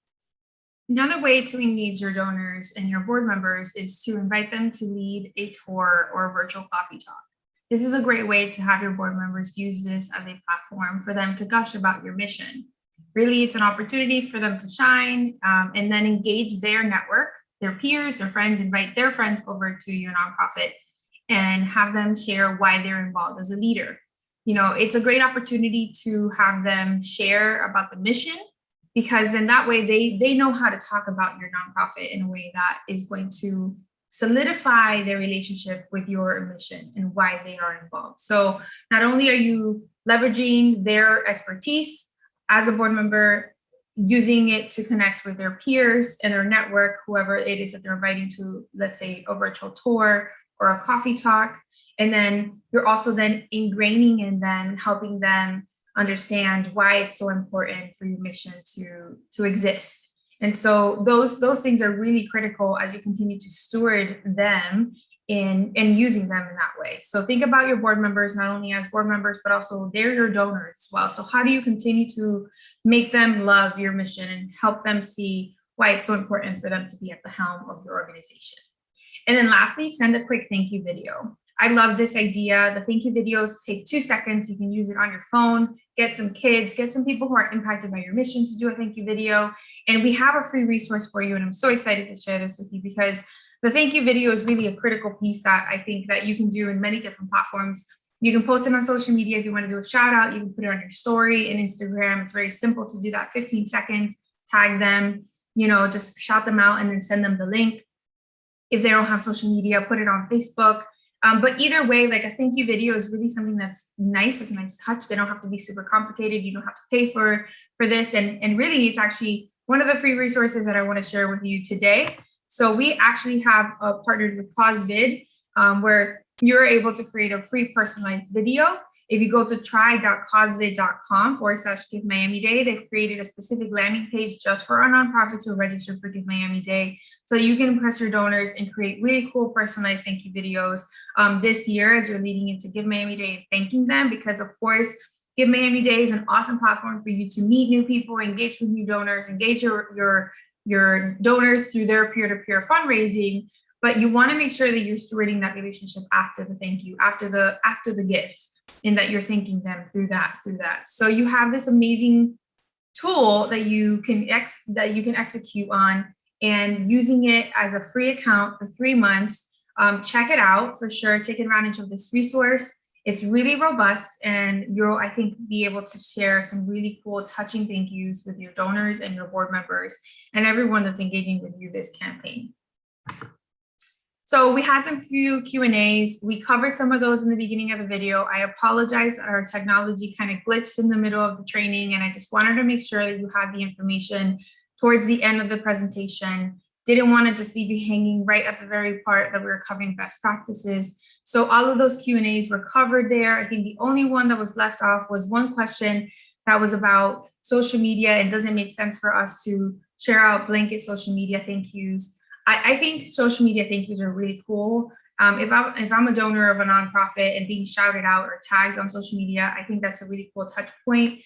Another way to engage your donors and your board members is to invite them to lead a tour or a virtual coffee talk. This is a great way to have your board members use this as a platform for them to gush about your mission. Really, it's an opportunity for them to shine and then engage their network, their peers, their friends, invite their friends over to your nonprofit and have them share why they're involved as a leader. You know, it's a great opportunity to have them share about the mission because then that way they know how to talk about your nonprofit in a way that is going to solidify their relationship with your mission and why they are involved. So not only are you leveraging their expertise as a board member, using it to connect with their peers and their network, whoever it is that they're inviting to, let's say, a virtual tour or a coffee talk. And then you're also then ingraining in them, helping them understand why it's so important for your mission to exist. And so those things are really critical as you continue to steward them and using them in that way. So think about your board members, not only as board members, but also they're your donors as well. So how do you continue to make them love your mission and help them see why it's so important for them to be at the helm of your organization? And then lastly, send a quick thank you video. I love this idea. The thank you videos take 2 seconds. You can use it on your phone, get some kids, get some people who are impacted by your mission to do a thank you video. And we have a free resource for you. And I'm so excited to share this with you because the thank you video is really a critical piece that I think that you can do in many different platforms. You can post it on social media. If you want to do a shout out, you can put it on your story and Instagram. It's very simple to do that. 15 seconds, tag them, just shout them out and then send them the link. If they don't have social media, put it on Facebook. But either way, like a thank you video is really something that's nice. It's a nice touch. They don't have to be super complicated. You don't have to pay for this. And really, it's actually one of the free resources that I want to share with you today. So we actually have partnered with CauseVid, where you're able to create a free personalized video. If you go to try.causevid.com/Give Miami Day, they've created a specific landing page just for our nonprofits who are registered for Give Miami Day. So you can impress your donors and create really cool personalized thank you videos this year as you're leading into Give Miami Day and thanking them, because of course, Give Miami Day is an awesome platform for you to meet new people, engage with new donors, engage your donors through their peer-to-peer fundraising. But you want to make sure that you're stewarding that relationship after the thank you, after the gifts, and that you're thanking them through that. So you have this amazing tool that you can execute on, and using it as a free account for 3 months. Check it out for sure. Take advantage of this resource. It's really robust, and you'll, I think, be able to share some really cool, touching thank yous with your donors and your board members and everyone that's engaging with you this campaign. So we had some few Q&As. We covered some of those in the beginning of the video. I apologize that our technology kind of glitched in the middle of the training, and I just wanted to make sure that you had the information towards the end of the presentation. Didn't want to just leave you hanging right at the very part that we were covering best practices. So all of those Q&As were covered there. I think the only one that was left off was one question that was about social media. It doesn't make sense for us to share out blanket social media thank yous. I think social media thank yous are really cool. If I'm a donor of a nonprofit and being shouted out or tagged on social media, I think that's a really cool touch point.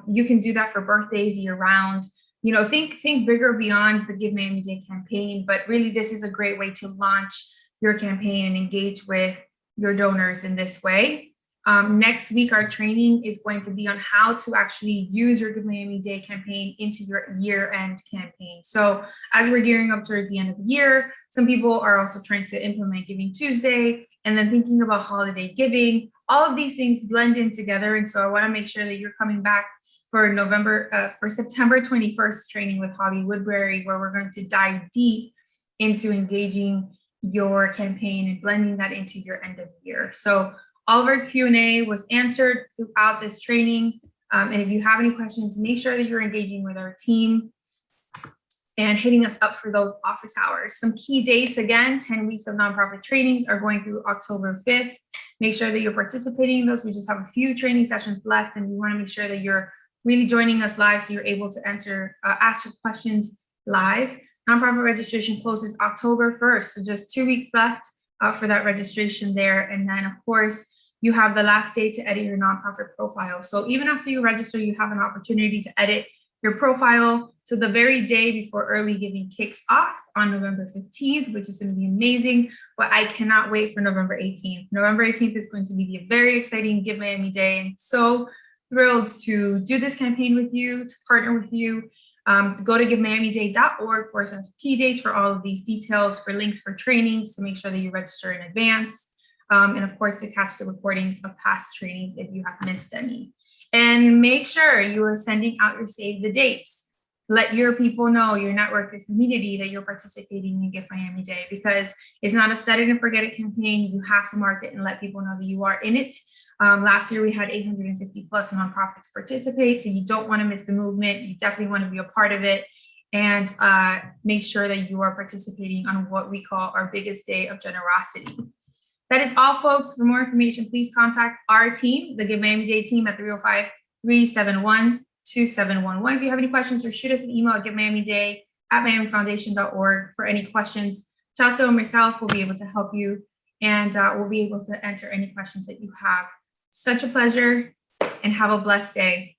You can do that for birthdays year round. You know, think bigger beyond the Give Miami Day campaign, but really this is a great way to launch your campaign and engage with your donors in this way. Next week, our training is going to be on how to actually use your Give Miami Day campaign into your year-end campaign. So as we're gearing up towards the end of the year, some people are also trying to implement Giving Tuesday and then thinking about holiday giving. All of these things blend in together. And so I want to make sure that you're coming back for September 21st training with Holly Woodbury, where we're going to dive deep into engaging your campaign and blending that into your end of the year. So all of our Q&A was answered throughout this training. And if you have any questions, make sure that you're engaging with our team and hitting us up for those office hours. Some key dates, again, 10 weeks of nonprofit trainings are going through October 5th. Make sure that you're participating in those. We just have a few training sessions left, and we want to make sure that you're really joining us live so you're able to ask your questions live. Nonprofit registration closes October 1st, so just 2 weeks left for that registration there. And then, of course, you have the last day to edit your nonprofit profile. So even after you register, you have an opportunity to edit your profile to the very day before early giving kicks off on November 15th, which is going to be amazing. But I cannot wait for November 18th. November 18th is going to be a very exciting Give Miami Day, and so thrilled to do this campaign with you, to partner with you. To go to givemiamiday.org for some key dates for all of these details, for links for trainings, to make sure that you register in advance. And of course, to catch the recordings of past trainings if you have missed any. And make sure you are sending out your save the dates. Let your people know, your network, your community, that you're participating in Give Miami Day, because it's not a set it and forget it campaign. You have to market and let people know that you are in it. Last year, we had 850 plus nonprofits participate, so you don't want to miss the movement. You definitely want to be a part of it, and make sure that you are participating on what we call our biggest day of generosity. That is all, folks. For more information, please contact our team, the Give Miami Day team, at 305-371-2711. If you have any questions, or shoot us an email at givemiamiday@miamifoundation.org for any questions. Chelsea and myself will be able to help you, and we'll be able to answer any questions that you have. Such a pleasure, and have a blessed day.